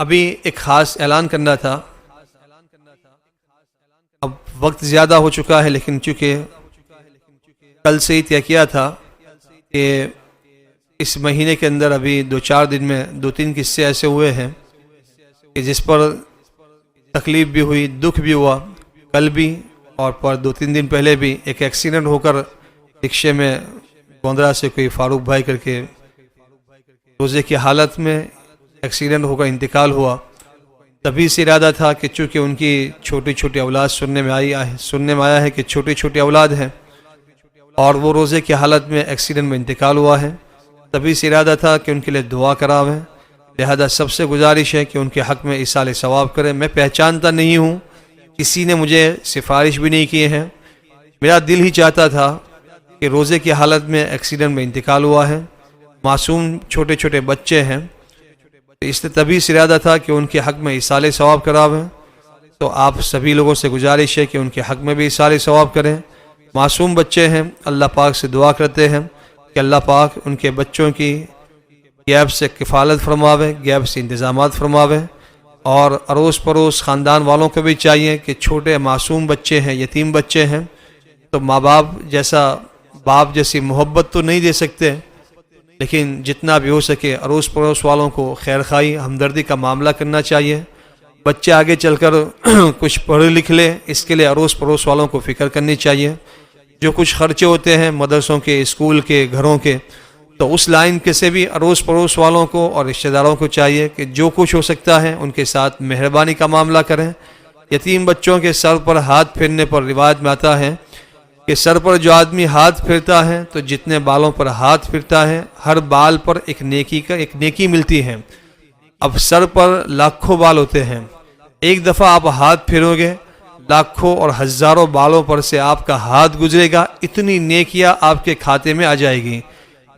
ابھی ایک خاص اعلان کرنا تھا. اب وقت زیادہ ہو چکا ہے، لیکن چونکہ کل سے ہی طے کیا تھا کہ اس مہینے کے اندر ابھی 2-4 دن میں 2-3 قصے ایسے ہوئے ہیں کہ جس پر تکلیف بھی ہوئی، دکھ بھی ہوا. کل بھی اور پر 2-3 دن پہلے بھی ایک ایکسیڈنٹ ہو کر رکشے میں گوندرا سے کوئی فاروق بھائی کر کے روزے کی حالت میں ایکسیڈنٹ ہو کر انتقال ہوا. تبھی سے ارادہ تھا کہ چونکہ ان کی چھوٹی چھوٹی اولاد سننے میں آیا ہے کہ چھوٹی چھوٹی اولاد ہیں اور وہ روزے کی حالت میں ایکسیڈنٹ میں انتقال ہوا ہے، تبھی سے ارادہ تھا کہ ان کے لیے دعا کراویں. لہذا سب سے گزارش ہے کہ ان کے حق میں ایصال ثواب کریں. میں پہچانتا نہیں ہوں، کسی نے مجھے سفارش بھی نہیں کی ہے. میرا دل ہی چاہتا تھا کہ روزے کی حالت میں ایکسیڈنٹ میں انتقال ہوا ہے، معصوم چھوٹے چھوٹے بچے ہیں، اس نے تبھی سے ارادہ تھا کہ ان کے حق میں ایصال ثواب کراویں. تو آپ سبھی لوگوں سے گزارش ہے کہ ان کے حق میں بھی ایصال ثواب کریں. معصوم بچے ہیں، اللہ پاک سے دعا کرتے ہیں کہ اللہ پاک ان کے بچوں کی غیب سے کفالت فرماوے، غیب سے انتظامات فرماوے. اور اڑوس پڑوس خاندان والوں کو بھی چاہیے کہ چھوٹے معصوم بچے ہیں، یتیم بچے ہیں، تو ماں باپ جیسی محبت تو نہیں دے سکتے، لیکن جتنا بھی ہو سکے اڑوس پڑوس والوں کو خیرخواہی ہمدردی کا معاملہ کرنا چاہیے. بچے آگے چل کر کچھ پڑھ لکھ لے، اس کے لیے اڑوس پڑوس والوں کو فکر کرنی چاہیے. جو کچھ خرچے ہوتے ہیں مدرسوں کے، اسکول کے، گھروں کے، تو اس لائن کے سے بھی اڑوس پڑوس والوں کو اور رشتہ داروں کو چاہیے کہ جو کچھ ہو سکتا ہے ان کے ساتھ مہربانی کا معاملہ کریں. یتیم بچوں کے سر پر ہاتھ پھیرنے پر روایت میں آتا ہے کہ سر پر جو آدمی ہاتھ پھیرتا ہے تو جتنے بالوں پر ہاتھ پھرتا ہے ہر بال پر ایک نیکی ملتی ہے. اب سر پر لاکھوں بال ہوتے ہیں، ایک دفعہ آپ ہاتھ پھیرو گے، لاکھوں اور ہزاروں بالوں پر سے آپ کا ہاتھ گزرے گا، اتنی نیکیاں آپ کے کھاتے میں آ جائے گی.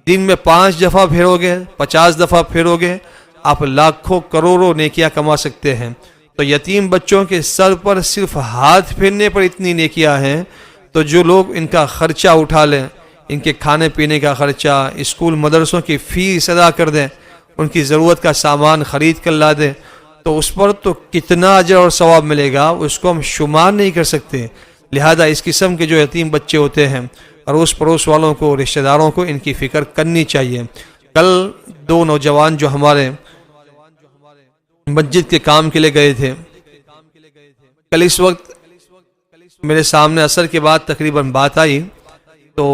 دن میں 5 دفعہ پھیرو گے، 50 دفعہ پھیرو گے، آپ لاکھوں کروڑوں نیکیاں کما سکتے ہیں. تو یتیم بچوں کے سر پر صرف ہاتھ پھیرنے پر اتنی نیکیاں ہیں، تو جو لوگ ان کا خرچہ اٹھا لیں، ان کے کھانے پینے کا خرچہ، اسکول مدرسوں کی فیس ادا کر دیں، ان کی ضرورت کا سامان خرید کر لا دیں، تو اس پر تو کتنا اجر اور ثواب ملے گا اس کو ہم شمار نہیں کر سکتے. لہذا اس قسم کے جو یتیم بچے ہوتے ہیں اڑوس پڑوس والوں کو، رشتہ داروں کو ان کی فکر کرنی چاہیے. کل 2 نوجوان جو ہمارے مسجد کے کام کے لیے گئے تھے، کل اس وقت میرے سامنے عصر کے بعد تقریباً بات آئی تو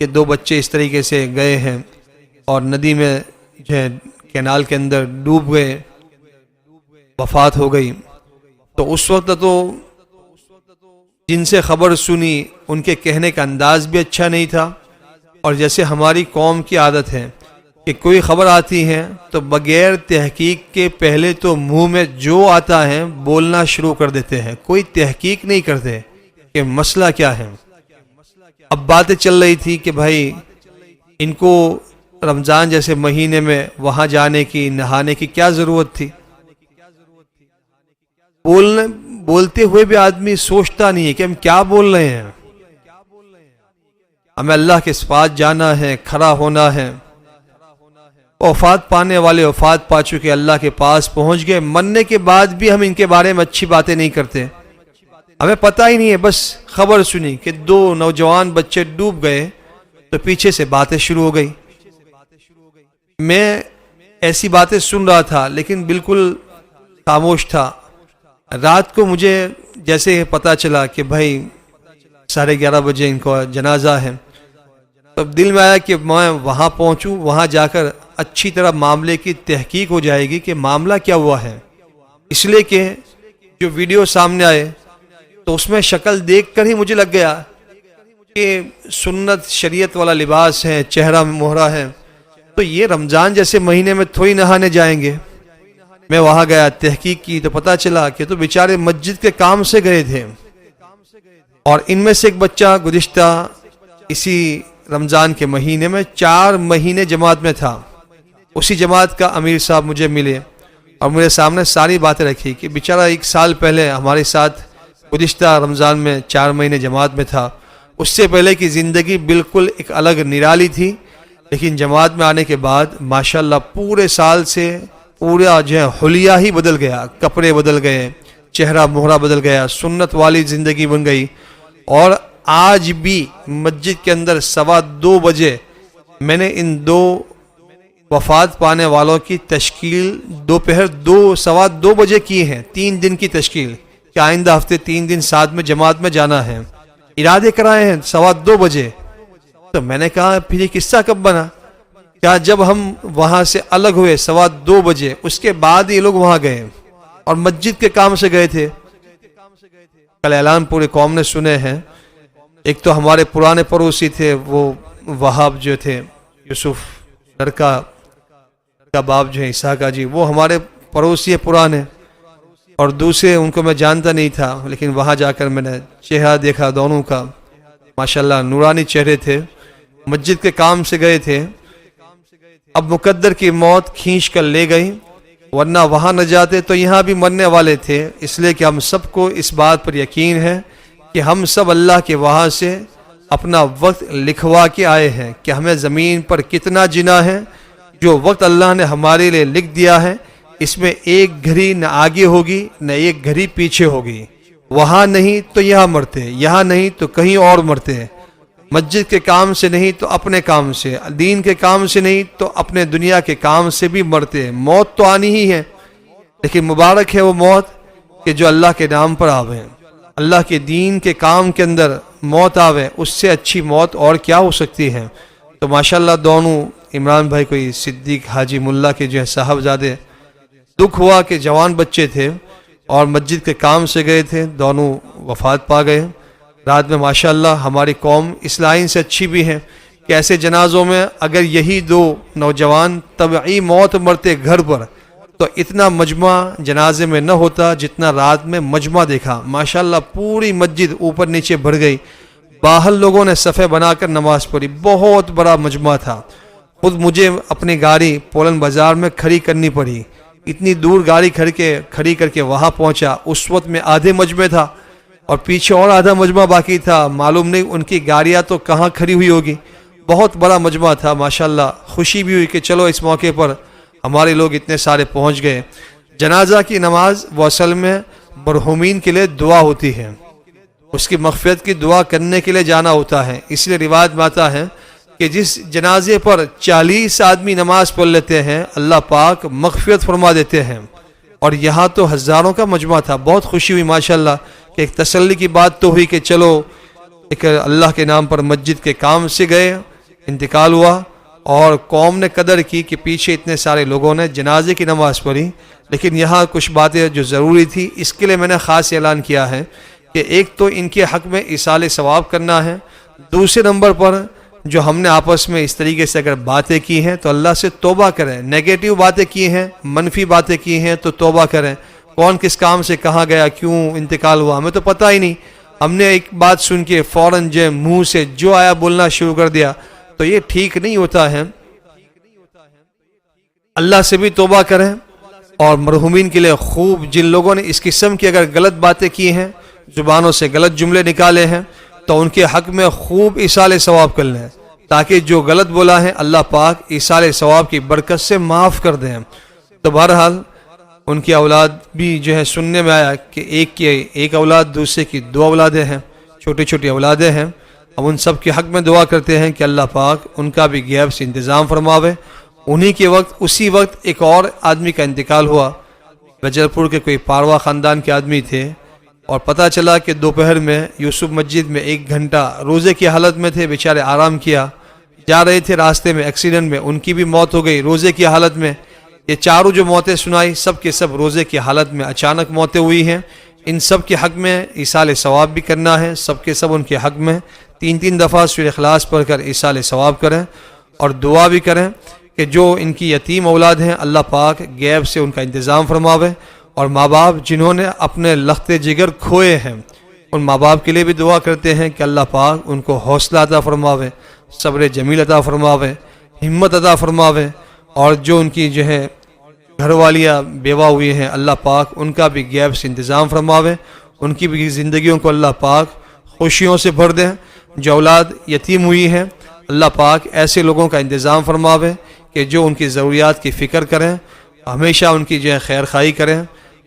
کہ 2 بچے اس طریقے سے گئے ہیں اور ندی میں جو ہے کینال کے اندر ڈوب گئے، وفات ہو گئی. تو اس وقت تو جن سے خبر سنی ان کے کہنے کا انداز بھی اچھا نہیں تھا، اور جیسے ہماری قوم کی عادت ہے کہ کوئی خبر آتی ہے تو بغیر تحقیق کے پہلے تو منہ میں جو آتا ہے بولنا شروع کر دیتے ہیں، کوئی تحقیق نہیں کرتے کہ مسئلہ کیا ہے. اب باتیں چل رہی تھی کہ بھائی ان کو رمضان جیسے مہینے میں وہاں جانے کی، نہانے کی کیا ضرورت تھی. بولتے ہوئے بھی آدمی سوچتا نہیں ہے کہ ہم کیا بول رہے ہیں. ہمیں اللہ کے پاس جانا ہے، کھڑا ہونا ہے. وفات پانے والے وفات پا چکے اللہ کے پاس پہنچ گئے، مرنے کے بعد بھی ہم ان کے بارے میں اچھی باتیں نہیں کرتے. ہمیں پتہ ہی نہیں ہے، بس خبر سنی کہ 2 نوجوان بچے ڈوب گئے تو پیچھے سے باتیں شروع ہو گئی. میں ایسی باتیں سن رہا تھا لیکن بالکل خاموش تھا. رات کو مجھے جیسے پتہ چلا کہ بھائی 11:30 بجے ان کو جنازہ ہے، تب دل میں آیا کہ میں وہاں پہنچوں، وہاں جا کر اچھی طرح معاملے کی تحقیق ہو جائے گی کہ معاملہ کیا ہوا ہے. اس لیے کہ جو ویڈیو سامنے آئے تو اس میں شکل دیکھ کر ہی مجھے لگ گیا کہ سنت شریعت والا لباس ہے، چہرہ مہرہ ہے، تو یہ رمضان جیسے مہینے میں تھوڑی نہانے جائیں گے. میں وہاں گیا، تحقیق کی تو پتہ چلا کہ تو بیچارے مسجد کے کام سے گئے تھے، اور ان میں سے ایک بچہ گزشتہ اسی رمضان کے مہینے میں 4 مہینے جماعت میں تھا. اسی جماعت کا امیر صاحب مجھے ملے اور میرے سامنے ساری باتیں رکھی کہ بیچارہ 1 سال پہلے ہمارے ساتھ گزشتہ رمضان میں 4 مہینے جماعت میں تھا. اس سے پہلے کی زندگی بالکل ایک الگ نرالی تھی، لیکن جماعت میں آنے کے بعد ماشاءاللہ پورے سال سے پورا جو ہے حلیہ ہی بدل گیا، کپڑے بدل گئے، چہرہ مہرہ بدل گیا، سنت والی زندگی بن گئی۔ اور آج بھی مسجد کے اندر 2:15 بجے میں نے ان 2 وفات پانے والوں کی تشکیل دوپہر 2:15 بجے کی ہے، 3 دن کی تشکیل، کہ آئندہ ہفتے 3 دن ساتھ میں جماعت میں جانا ہے، ارادے کرائے ہیں 2:15 بجے۔ تو میں نے کہا پھر یہ قصہ کب بنا؟ کیا جب ہم وہاں سے الگ ہوئے 2:15 بجے، اس کے بعد یہ لوگ وہاں گئے اور مسجد کے کام سے گئے تھے۔ کل اعلان پورے قوم نے سنے ہیں۔ ایک تو ہمارے پرانے پڑوسی تھے، وہ وہاب جو تھے، یوسف لڑکا کا باپ جو ہے اسحاق جی، وہ ہمارے پڑوسی ہیں پرانے، اور دوسرے ان کو میں جانتا نہیں تھا، لیکن وہاں جا کر میں نے چہرہ دیکھا دونوں کا، ماشاءاللہ نورانی چہرے تھے، مسجد کے کام سے گئے تھے۔ اب مقدر کی موت کھینچ کر لے گئی، ورنہ وہاں نہ جاتے تو یہاں بھی مرنے والے تھے، اس لیے کہ ہم سب کو اس بات پر یقین ہے کہ ہم سب اللہ کے وہاں سے اپنا وقت لکھوا کے آئے ہیں کہ ہمیں زمین پر کتنا جینا ہے۔ جو وقت اللہ نے ہمارے لیے لکھ دیا ہے، اس میں ایک گھڑی نہ آگے ہوگی نہ ایک گھڑی پیچھے ہوگی، وہاں نہیں تو یہاں مرتے، یہاں نہیں تو کہیں اور مرتے، مسجد کے کام سے نہیں تو اپنے کام سے، دین کے کام سے نہیں تو اپنے دنیا کے کام سے بھی مرتے۔ موت تو آنی ہی ہے، لیکن مبارک ہے وہ موت کہ جو اللہ کے نام پر آوے، اللہ کے دین کے کام کے اندر موت آوے، اس سے اچھی موت اور کیا ہو سکتی ہے۔ تو ماشاءاللہ دونوں عمران بھائی کوئی صدیق حاجی ملا کے جو ہے صاحبزادے، دکھ ہوا کہ جوان بچے تھے اور مسجد کے کام سے گئے تھے، دونوں وفات پا گئے۔ رات میں ماشاءاللہ ہماری قوم اس لائن سے اچھی بھی ہے کہ ایسے جنازوں میں اگر یہی 2 نوجوان طبعی موت مرتے گھر پر، تو اتنا مجمع جنازے میں نہ ہوتا جتنا رات میں مجمع دیکھا۔ ماشاءاللہ پوری مسجد اوپر نیچے بھر گئی، باہر لوگوں نے صفحے بنا کر نماز پڑھی، بہت بڑا مجمع تھا۔ خود مجھے اپنی گاڑی پولن بازار میں کھڑی کرنی پڑی، اتنی دور گاڑی کھڑی کر کے وہاں پہنچا۔ اس وقت میں آدھے مجمع تھا اور پیچھے اور آدھا مجمع باقی تھا، معلوم نہیں ان کی گاڑیاں تو کہاں کھڑی ہوئی ہوگی، بہت بڑا مجمع تھا۔ ماشاءاللہ خوشی بھی ہوئی کہ چلو اس موقع پر ہمارے لوگ اتنے سارے پہنچ گئے۔ جنازہ کی نماز وہ اصل میں مرحومین کے لیے دعا ہوتی ہے، اس کی مغفرت کی دعا کرنے کے لیے جانا ہوتا ہے۔ اس لیے روایت میں آتا ہے کہ جس جنازے پر 40 آدمی نماز پڑھ لیتے ہیں، اللہ پاک مغفرت فرما دیتے ہیں، اور یہاں تو ہزاروں کا مجمع تھا۔ بہت خوشی ہوئی ماشاءاللہ کہ ایک تسلی کی بات تو ہوئی کہ چلو ایک اللہ کے نام پر مسجد کے کام سے گئے، انتقال ہوا، اور قوم نے قدر کی کہ پیچھے اتنے سارے لوگوں نے جنازے کی نماز پڑھی۔ لیکن یہاں کچھ باتیں جو ضروری تھی، اس کے لیے میں نے خاص اعلان کیا ہے کہ ایک تو ان کے حق میں ایصال ثواب کرنا ہے، دوسرے نمبر پر جو ہم نے آپس میں اس طریقے سے اگر باتیں کی ہیں تو اللہ سے توبہ کریں، نیگیٹو باتیں کی ہیں، منفی باتیں کی ہیں تو توبہ کریں۔ کون کس کام سے کہاں گیا، کیوں انتقال ہوا، ہمیں تو پتہ ہی نہیں، ہم نے ایک بات سن کے فوراً جو منہ سے جو آیا بولنا شروع کر دیا، تو یہ ٹھیک نہیں ہوتا ہے۔ اللہ سے بھی توبہ کریں، اور مرحومین کے لیے خوب جن لوگوں نے اس قسم کی اگر غلط باتیں کی ہیں، زبانوں سے غلط جملے نکالے ہیں، تو ان کے حق میں خوب ایصال ثواب کر لیں، تاکہ جو غلط بولا ہے اللہ پاک ایصال ثواب کی برکت سے معاف کر دیں۔ تو بہرحال ان کی اولاد بھی جو ہے سننے میں آیا کہ ایک اولاد دوسرے کی 2 اولادیں ہیں، چھوٹی چھوٹی اولادیں ہیں۔ ہم ان سب کے حق میں دعا کرتے ہیں کہ اللہ پاک ان کا بھی غیب سے انتظام فرماوے۔ انہی کے وقت اسی وقت ایک اور آدمی کا انتقال ہوا، بجر پور کے کوئی پاروا خاندان کے آدمی تھے، اور پتہ چلا کہ دوپہر میں یوسف مسجد میں 1 گھنٹہ روزے کی حالت میں تھے، بیچارے آرام کیا، جا رہے تھے راستے میں ایکسیڈنٹ میں ان کی بھی موت ہو گئی روزے کی حالت میں۔ یہ چاروں جو موتیں سنائی سب کے سب روزے کی حالت میں اچانک موتیں ہوئی ہیں۔ ان سب کے حق میں ایصال ثواب بھی کرنا ہے، سب کے سب ان کے حق میں 3 دفعہ سورہ اخلاص پڑھ کر ایصال ثواب کریں، اور دعا بھی کریں کہ جو ان کی یتیم اولاد ہیں اللہ پاک غیب سے ان کا انتظام فرماوے، اور ماں باپ جنہوں نے اپنے لخت جگر کھوئے ہیں ان ماں باپ کے لیے بھی دعا کرتے ہیں کہ اللہ پاک ان کو حوصلہ عطا فرماوے، صبر جمیل عطا فرماوے، ہمت عطا فرماوے، اور جو ان کی جو ہے گھر والیاں بیوہ ہوئی ہیں اللہ پاک ان کا بھی غیب سے انتظام فرماوے، ان کی بھی زندگیوں کو اللہ پاک خوشیوں سے بھر دیں۔ جو اولاد یتیم ہوئی ہیں اللہ پاک ایسے لوگوں کا انتظام فرماوے کہ جو ان کی ضروریات کی فکر کریں، ہمیشہ ان کی جو ہے خیر خواہی کریں،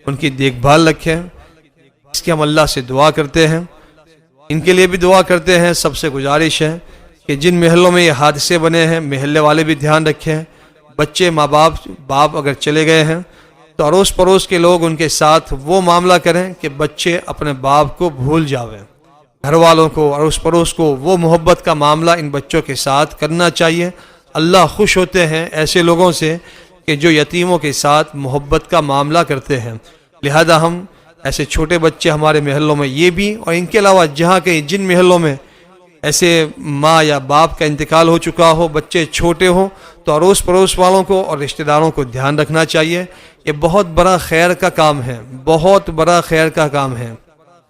ان کی دیکھ بھال رکھیں، اس کی ہم اللہ سے دعا کرتے ہیں، ان کے لیے بھی دعا کرتے ہیں۔ سب سے گزارش ہے کہ جن محلوں میں یہ حادثے بنے ہیں محلے والے بھی دھیان رکھیں، بچے ماں باپ اگر چلے گئے ہیں تو اڑوس پڑوس کے لوگ ان کے ساتھ وہ معاملہ کریں کہ بچے اپنے باپ کو بھول جاویں، گھر والوں کو اڑوس پڑوس کو وہ محبت کا معاملہ ان بچوں کے ساتھ کرنا چاہیے۔ اللہ خوش ہوتے ہیں ایسے لوگوں سے کہ جو یتیموں کے ساتھ محبت کا معاملہ کرتے ہیں، لہذا ہم ایسے چھوٹے بچے ہمارے محلوں میں یہ بھی، اور ان کے علاوہ جہاں کہیں جن محلوں میں ایسے ماں یا باپ کا انتقال ہو چکا ہو، بچے چھوٹے ہوں، تو اڑوس پڑوس والوں کو اور رشتہ داروں کو دھیان رکھنا چاہیے۔ یہ بہت بڑا خیر کا کام ہے، بہت بڑا خیر کا کام ہے،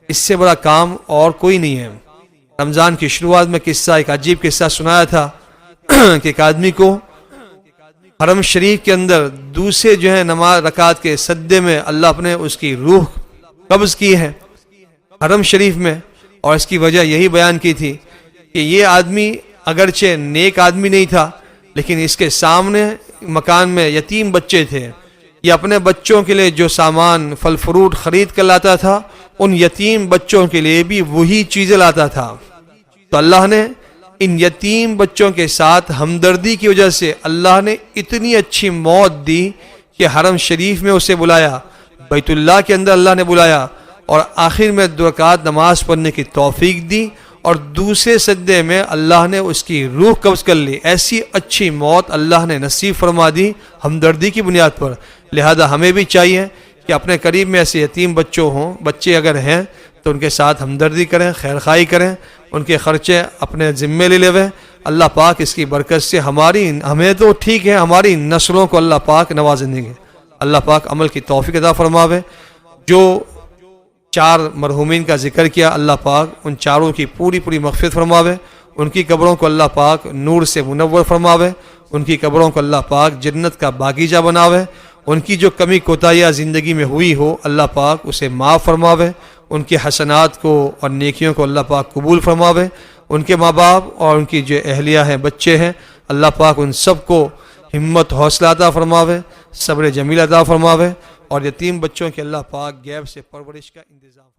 اس سے بڑا کام اور کوئی نہیں ہے۔ رمضان کی شروعات میں ایک عجیب قصہ سنایا تھا کہ ایک آدمی کو حرم شریف کے اندر دوسرے جو ہے نماز رکعت کے سجدے میں اللہ اپنے اس کی روح قبض کی ہے حرم شریف میں، اور اس کی وجہ یہی بیان کی تھی کہ یہ آدمی اگرچہ نیک آدمی نہیں تھا، لیکن اس کے سامنے مکان میں یتیم بچے تھے، یہ اپنے بچوں کے لیے جو سامان پھل فروٹ خرید کر لاتا تھا ان یتیم بچوں کے لیے بھی وہی چیزیں لاتا تھا۔ تو اللہ نے ان یتیم بچوں کے ساتھ ہمدردی کی وجہ سے اللہ نے اتنی اچھی موت دی کہ حرم شریف میں اسے بلایا، بیت اللہ کے اندر اللہ نے بلایا، اور آخر میں 2 رکعت نماز پڑھنے کی توفیق دی، اور دوسرے سجدے میں اللہ نے اس کی روح قبض کر لی۔ ایسی اچھی موت اللہ نے نصیب فرما دی ہمدردی کی بنیاد پر۔ لہذا ہمیں بھی چاہیے کہ اپنے قریب میں ایسے یتیم بچے اگر ہیں تو ان کے ساتھ ہمدردی کریں، خیر خواہی کریں، ان کے خرچے اپنے ذمے لے لیں۔ اللہ پاک اس کی برکت سے ہمیں تو ٹھیک ہے، ہماری نسلوں کو اللہ پاک نوازیں گے۔ اللہ پاک عمل کی توفیق عطا فرماوے۔ جو 4 مرحومین کا ذکر کیا، اللہ پاک ان چاروں کی پوری مغفرت فرماوے، ان کی قبروں کو اللہ پاک نور سے منور فرماوے، ان کی قبروں کو اللہ پاک جنت کا باغیچہ بناوے، ان کی جو کمی کوتاہیاں زندگی میں ہوئی ہو اللہ پاک اسے معاف فرماوے، ان کے حسنات کو اور نیکیوں کو اللہ پاک قبول فرماوے، ان کے ماں باپ اور ان کی جو اہلیہ ہیں، بچے ہیں، اللہ پاک ان سب کو ہمت حوصلہ عطا فرماوے، صبر جمیل عطا فرماوے، اور یتیم بچوں کے اللہ پاک غیب سے پرورش کا انتظام